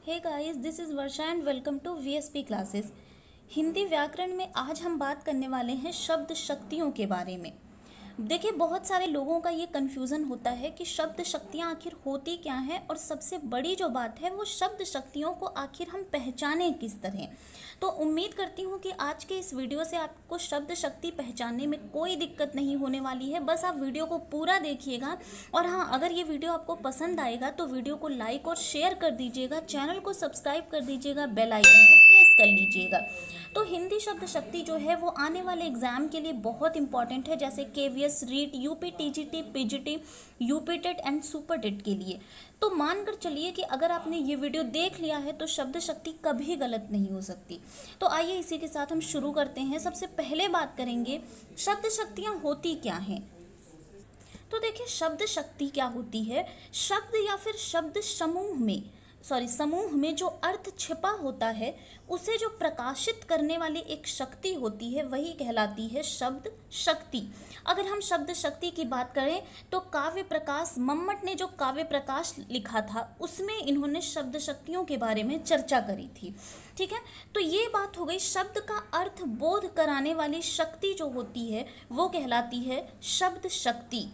Hey guys, this is Varsha and welcome to VSP classes. Hindi व्याकरण में आज हम बात करने वाले हैं शब्द शक्तियों के बारे में। देखिए, बहुत सारे लोगों का ये कन्फ्यूज़न होता है कि शब्द शक्तियाँ आखिर होती क्या हैं, और सबसे बड़ी जो बात है वो शब्द शक्तियों को आखिर हम पहचानें किस तरह। तो उम्मीद करती हूँ कि आज के इस वीडियो से आपको शब्द शक्ति पहचानने में कोई दिक्कत नहीं होने वाली है। बस आप वीडियो को पूरा देखिएगा, और हाँ, अगर ये वीडियो आपको पसंद आएगा तो वीडियो को लाइक और शेयर कर दीजिएगा, चैनल को सब्सक्राइब कर दीजिएगा, बेल आइकन को प्रेस कर लीजिएगा। तो हिंदी शब्द शक्ति जो है वो आने वाले एग्जाम के लिए बहुत इंपॉर्टेंट है, जैसे KVS, REET, UP TGT, PGT, UP TET and super TET के लिए। तो मानकर चलिए कि अगर आपने ये वीडियो देख लिया है तो शब्द शक्ति कभी गलत नहीं हो सकती। तो आइए इसी के साथ हम शुरू करते हैं। सबसे पहले बात करेंगे शब्द शक्तियाँ होती क्या हैं। तो देखिए, शब्द शक्ति क्या होती है। शब्द या फिर शब्द समूह में जो अर्थ छिपा होता है उसे जो प्रकाशित करने वाली एक शक्ति होती है वही कहलाती है शब्द शक्ति। अगर हम शब्द शक्ति की बात करें तो काव्य प्रकाश, मम्मट ने जो काव्य प्रकाश लिखा था उसमें इन्होंने शब्द शक्तियों के बारे में चर्चा करी थी। ठीक है, तो ये बात हो गई। शब्द का अर्थ बोध कराने वाली शक्ति जो होती है वो कहलाती है शब्द शक्ति।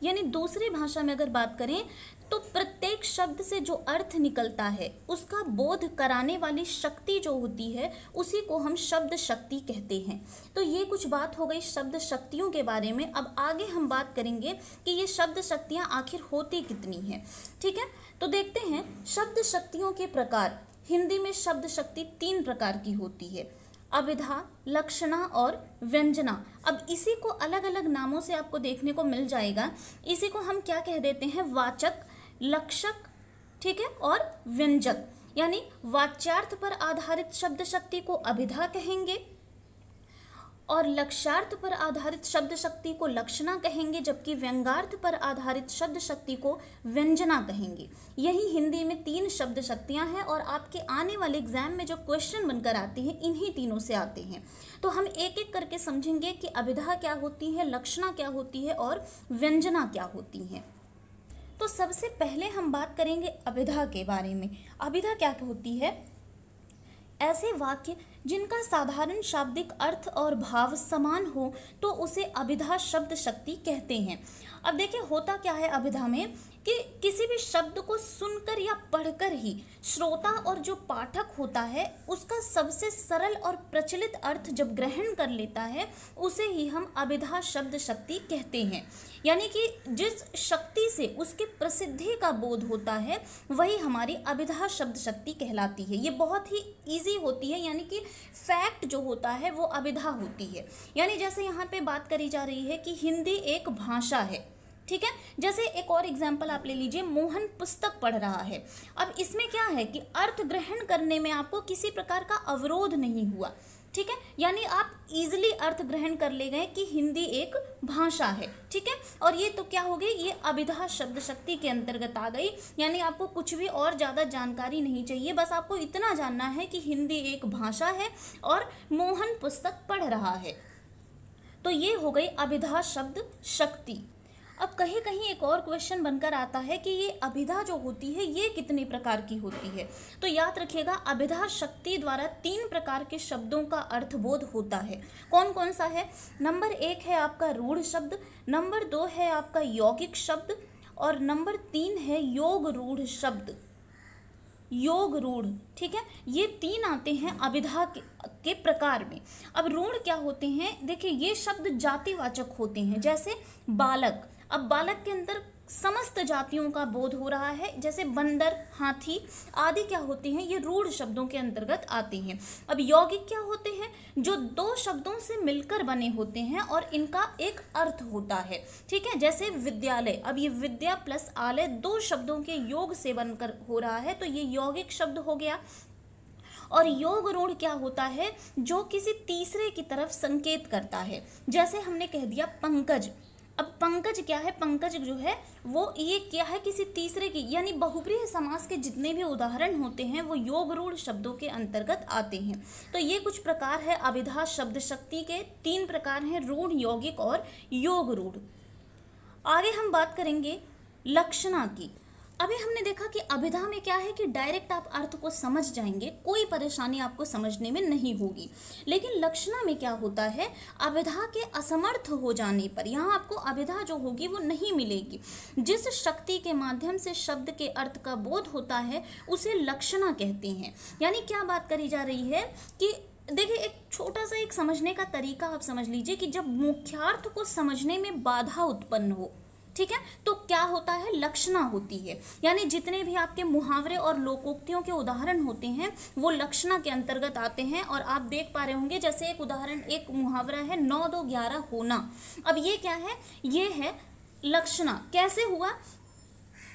यानी दूसरी भाषा में अगर बात करें तो प्रत्येक शब्द से जो अर्थ निकलता है उसका बोध कराने वाली शक्ति जो होती है उसी को हम शब्द शक्ति कहते हैं। तो ये कुछ बात हो गई शब्द शक्तियों के बारे में। अब आगे हम बात करेंगे कि ये शब्द शक्तियाँ आखिर होती कितनी हैं। ठीक है, तो देखते हैं शब्द शक्तियों के प्रकार। हिंदी में शब्द शक्ति 3 प्रकार की होती है, अभिधा, लक्षणा और व्यंजना। अब इसी को अलग अलग नामों से आपको देखने को मिल जाएगा। इसी को हम क्या कह देते हैं, वाचक, लक्षक, ठीक है, और व्यंजक। यानी वाच्यार्थ पर आधारित शब्द शक्ति को अभिधा कहेंगे और लक्ष्यार्थ पर आधारित शब्द शक्ति को लक्षणा कहेंगे, जबकि व्यंग्यार्थ पर आधारित शब्द शक्ति को व्यंजना कहेंगे। यही हिंदी में 3 शब्द शक्तियां हैं, और आपके आने वाले एग्जाम में जो क्वेश्चन बनकर आते हैं इन्हीं तीनों से आते हैं। तो हम एक एक करके समझेंगे कि अभिधा क्या होती है, लक्षणा क्या होती है और व्यंजना क्या होती है। तो सबसे पहले हम बात करेंगे अभिधा के बारे में। अभिधा क्या होती है, ऐसे वाक्य जिनका साधारण शाब्दिक अर्थ और भाव समान हो तो उसे अभिधा शब्द शक्ति कहते हैं। अब देखिए, होता क्या है अभिधा में कि किसी भी शब्द को सुनकर या पढ़कर ही श्रोता और जो पाठक होता है उसका सबसे सरल और प्रचलित अर्थ जब ग्रहण कर लेता है उसे ही हम अभिधा शब्द शक्ति कहते हैं। यानी कि जिस शक्ति से उसके प्रसिद्धि का बोध होता है वही हमारी अभिधा शब्द शक्ति कहलाती है। ये बहुत ही ईजी होती है, यानी कि फैक्ट जो होता है वो अभिधा होती है। यानी जैसे यहाँ पे बात करी जा रही है कि हिंदी एक भाषा है। ठीक है, जैसे एक और एग्जाम्पल आप ले लीजिए, मोहन पुस्तक पढ़ रहा है। अब इसमें क्या है कि अर्थ ग्रहण करने में आपको किसी प्रकार का अवरोध नहीं हुआ। ठीक है, यानी आप इजीली अर्थ ग्रहण कर ले गए कि हिंदी एक भाषा है। ठीक है, और ये तो क्या हो गई, ये अभिधा शब्द शक्ति के अंतर्गत आ गई। यानी आपको कुछ भी और ज़्यादा जानकारी नहीं चाहिए, बस आपको इतना जानना है कि हिंदी एक भाषा है और मोहन पुस्तक पढ़ रहा है। तो ये हो गई अभिधा शब्द शक्ति। अब कहीं कहीं एक और क्वेश्चन बनकर आता है कि ये अभिधा जो होती है ये कितने प्रकार की होती है। तो याद रखिएगा, अभिधा शक्ति द्वारा 3 प्रकार के शब्दों का अर्थबोध होता है। कौन कौन सा है? नंबर 1 है आपका रूढ़ शब्द, नंबर 2 है आपका यौगिक शब्द, और नंबर 3 है योग रूढ़ शब्द। योग रूढ़, ठीक है, ये 3 आते हैं अभिधा के प्रकार में। अब रूढ़ क्या होते हैं? देखिए, ये शब्द जातिवाचक होते हैं, जैसे बालक। अब बालक के अंदर समस्त जातियों का बोध हो रहा है, जैसे बंदर, हाथी आदि क्या होते हैं, ये रूढ़ शब्दों के अंतर्गत आते हैं। अब यौगिक क्या होते हैं? जो 2 शब्दों से मिलकर बने होते हैं और इनका एक अर्थ होता है। ठीक है, जैसे विद्यालय। अब ये विद्या प्लस आलय 2 शब्दों के योग से बनकर हो रहा है, तो ये यौगिक शब्द हो गया। और योग रूढ़ क्या होता है? जो किसी तीसरे की तरफ संकेत करता है, जैसे हमने कह दिया पंकज। अब पंकज क्या है? पंकज जो है वो ये क्या है, किसी तीसरे की, यानी बहुप्रिय समास के जितने भी उदाहरण होते हैं वो योग रूढ़ शब्दों के अंतर्गत आते हैं। तो ये कुछ प्रकार है अभिधा शब्द शक्ति के। 3 प्रकार हैं, रूढ़, यौगिक और योग रूढ़। आगे हम बात करेंगे लक्षणा की। अभी हमने देखा कि अभिधा में क्या है कि डायरेक्ट आप अर्थ को समझ जाएंगे, कोई परेशानी आपको समझने में नहीं होगी। लेकिन लक्षणा में क्या होता है, अभिधा के असमर्थ हो जाने पर यहाँ आपको अभिधा जो होगी वो नहीं मिलेगी। जिस शक्ति के माध्यम से शब्द के अर्थ का बोध होता है उसे लक्षणा कहते हैं। यानी क्या बात करी जा रही है कि देखिए, एक छोटा सा एक समझने का तरीका आप समझ लीजिए कि जब मुख्यार्थ को समझने में बाधा उत्पन्न हो, ठीक है, तो क्या होता है, लक्षणा होती है। यानी जितने भी आपके मुहावरे और लोकोक्तियों के उदाहरण होते हैं वो लक्षणा के अंतर्गत आते हैं। और आप देख पा रहे होंगे, जैसे एक उदाहरण, एक मुहावरा है 9 2 11 होना। अब ये क्या है, ये है लक्षणा। कैसे हुआ,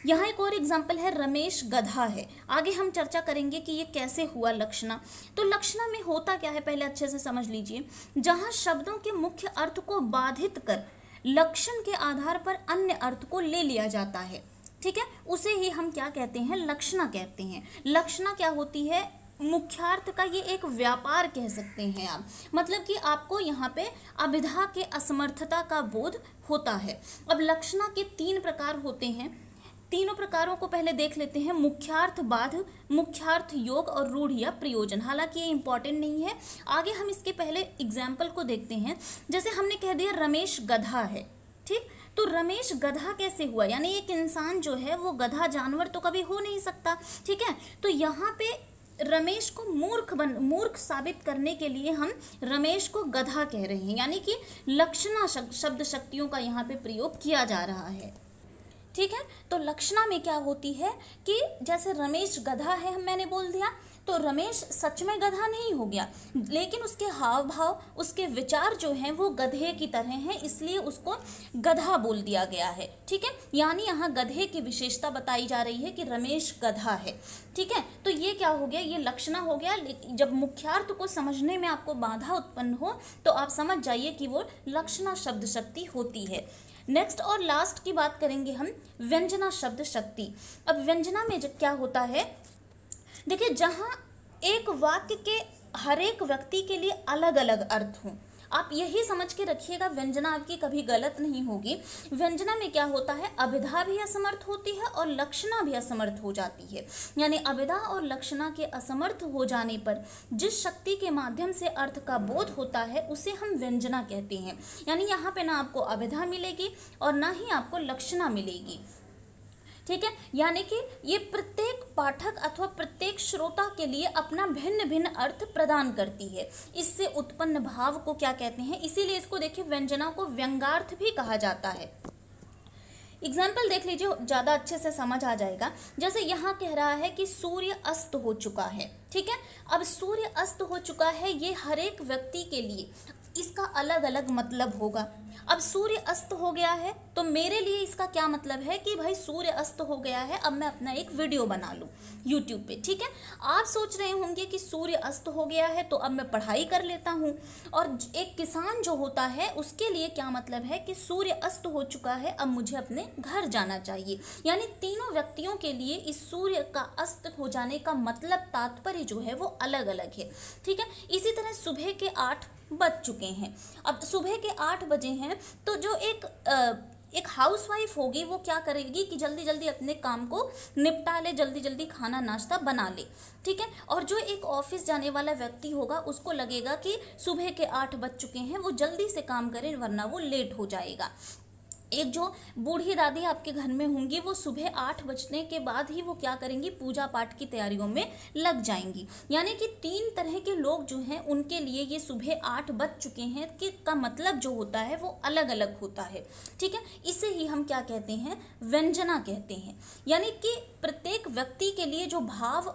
यहाँ एक और एग्जाम्पल है, रमेश गधा है। आगे हम चर्चा करेंगे कि ये कैसे हुआ लक्षणा। तो लक्षणा में होता क्या है, पहले अच्छे से समझ लीजिए। जहाँ शब्दों के मुख्य अर्थ को बाधित कर लक्षण के आधार पर अन्य अर्थ को ले लिया जाता है, ठीक है, उसे ही हम क्या कहते हैं, लक्षणा कहते हैं। लक्षणा क्या होती है, मुख्यार्थ का ये एक व्यापार कह सकते हैं आप। मतलब कि आपको यहाँ पे अभिधा के असमर्थता का बोध होता है। अब लक्षणा के 3 प्रकार होते हैं, तीनों प्रकारों को पहले देख लेते हैं। मुख्यार्थ बाध, मुख्यार्थ योग और रूढ़ या प्रयोजन। हालांकि ये इंपॉर्टेंट नहीं है, आगे हम इसके पहले एग्जाम्पल को देखते हैं। जैसे हमने कह दिया रमेश गधा है, ठीक, तो रमेश गधा कैसे हुआ, यानी एक इंसान जो है वो गधा जानवर तो कभी हो नहीं सकता, ठीक है। तो यहाँ पे रमेश को मूर्ख साबित करने के लिए हम रमेश को गधा कह रहे हैं, यानी कि लक्षणा शब्द शक्तियों का यहाँ पे प्रयोग किया जा रहा है, ठीक है। तो लक्षणा में क्या होती है कि जैसे रमेश गधा है, मैंने बोल दिया, तो रमेश सच में गधा नहीं हो गया, लेकिन उसके हाव भाव, उसके विचार जो हैं वो गधे की तरह हैं, इसलिए उसको गधा बोल दिया गया है, ठीक है। यानी यहाँ गधे की विशेषता बताई जा रही है कि रमेश गधा है, ठीक है। तो ये क्या हो गया, ये लक्षणा हो गया। जब मुख्यार्थ को समझने में आपको बाधा उत्पन्न हो तो आप समझ जाइए कि वो लक्षणा शब्द शक्ति होती है। नेक्स्ट और लास्ट की बात करेंगे हम, व्यंजना शब्द शक्ति। अब व्यंजना में क्या होता है, देखिए, जहाँ एक वाक्य के हर एक व्यक्ति के लिए अलग अलग अर्थ हों, आप यही समझ के रखिएगा, व्यंजना आपकी कभी गलत नहीं होगी। व्यंजना में क्या होता है, अभिधा भी असमर्थ होती है और लक्षणा भी असमर्थ हो जाती है। यानी अभिधा और लक्षणा के असमर्थ हो जाने पर जिस शक्ति के माध्यम से अर्थ का बोध होता है उसे हम व्यंजना कहते हैं। यानी यहाँ पे ना आपको अभिधा मिलेगी और ना ही आपको लक्षणा मिलेगी, ठीक है। यानी कि ये प्रत्येक पाठक अथवा प्रत्येक श्रोता के लिए अपना भिन्न भिन्न अर्थ प्रदान करती है। इससे उत्पन्न भाव को क्या कहते हैं, इसीलिए इसको देखिए, व्यंजना को व्यंगार्थ भी कहा जाता है। एग्जाम्पल देख लीजिए, ज़्यादा अच्छे से समझ आ जाएगा। जैसे यहाँ कह रहा है कि सूर्य अस्त हो चुका है, ठीक है। अब सूर्य अस्त हो चुका है, ये हर एक व्यक्ति के लिए इसका अलग अलग मतलब होगा। अब सूर्य अस्त हो गया है तो मेरे लिए इसका क्या मतलब है कि भाई सूर्य अस्त हो गया है, अब मैं अपना एक वीडियो बना लूँ यूट्यूब पे, ठीक है। आप सोच रहे होंगे कि सूर्य अस्त हो गया है तो अब मैं पढ़ाई कर लेता हूँ। और एक किसान जो होता है उसके लिए क्या मतलब है कि सूर्य अस्त हो चुका है, अब मुझे अपने घर जाना चाहिए। यानी तीनों व्यक्तियों के लिए इस सूर्य का अस्त हो जाने का मतलब, तात्पर्य जो है वो अलग अलग है, ठीक है। इसी तरह सुबह के 8 बज चुके हैं, अब सुबह के 8 बजे हैं, तो जो एक हाउसवाइफ होगी वो क्या करेगी कि जल्दी जल्दी अपने काम को निपटा ले, जल्दी जल्दी खाना नाश्ता बना ले, ठीक है। और जो एक ऑफिस जाने वाला व्यक्ति होगा उसको लगेगा कि सुबह के 8 बज चुके हैं, वो जल्दी से काम करे वरना वो लेट हो जाएगा। एक जो बूढ़ी दादी आपके घर में होंगी वो सुबह 8 बजने के बाद ही वो क्या करेंगी, पूजा पाठ की तैयारियों में लग जाएंगी। यानी कि 3 तरह के लोग जो हैं उनके लिए ये सुबह 8 बज चुके हैं कि का मतलब जो होता है वो अलग अलग होता है, ठीक है। इसे ही हम क्या कहते हैं, व्यंजना कहते हैं। यानी कि प्रत्येक व्यक्ति के लिए जो भाव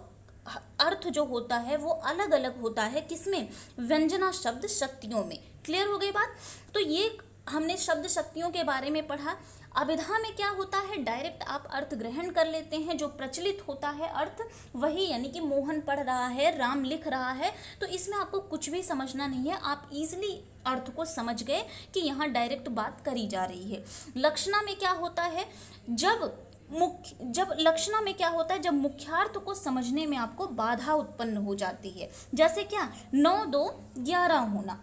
अर्थ जो होता है वो अलग अलग होता है, किसमें, व्यंजना शब्द शक्तियों में। क्लियर हो गई बात। तो ये हमने शब्द शक्तियों के बारे में पढ़ा। अभिधा में क्या होता है, डायरेक्ट आप अर्थ ग्रहण कर लेते हैं, जो प्रचलित होता है अर्थ वही, यानी कि मोहन पढ़ रहा है, राम लिख रहा है, तो इसमें आपको कुछ भी समझना नहीं है, आप इजीली अर्थ को समझ गए कि यहाँ डायरेक्ट बात करी जा रही है। लक्षणा में क्या होता है, जब लक्षणा में क्या होता है, जब मुख्यार्थ को समझने में आपको बाधा उत्पन्न हो जाती है। जैसे क्या, 9 2 11 होना,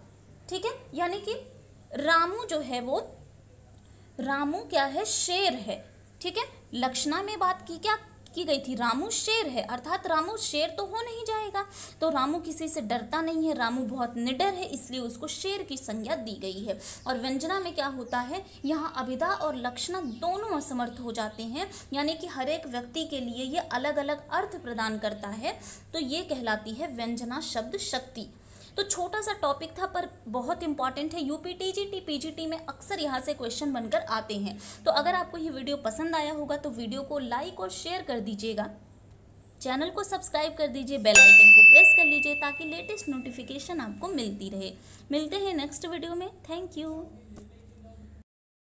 ठीक है। यानी कि रामू जो है वो, रामू क्या है, शेर है, ठीक है। लक्षणा में बात की क्या की गई थी, रामू शेर है, अर्थात रामू शेर तो हो नहीं जाएगा। तो रामू किसी से डरता नहीं है, रामू बहुत निडर है, इसलिए उसको शेर की संज्ञा दी गई है। और व्यंजना में क्या होता है, यहाँ अभिधा और लक्षणा दोनों असमर्थ हो जाते हैं, यानी कि हर एक व्यक्ति के लिए ये अलग अलग अर्थ प्रदान करता है। तो ये कहलाती है व्यंजना शब्द शक्ति। तो छोटा सा टॉपिक था पर बहुत इंपॉर्टेंट है, यूपी टीजीटी पीजीटी में अक्सर यहाँ से क्वेश्चन बनकर आते हैं। तो अगर आपको ये वीडियो पसंद आया होगा तो वीडियो को लाइक और शेयर कर दीजिएगा, चैनल को सब्सक्राइब कर दीजिए, बेल आइकन को प्रेस कर लीजिए ताकि लेटेस्ट नोटिफिकेशन आपको मिलती रहे। मिलते हैं नेक्स्ट वीडियो में। Thank you.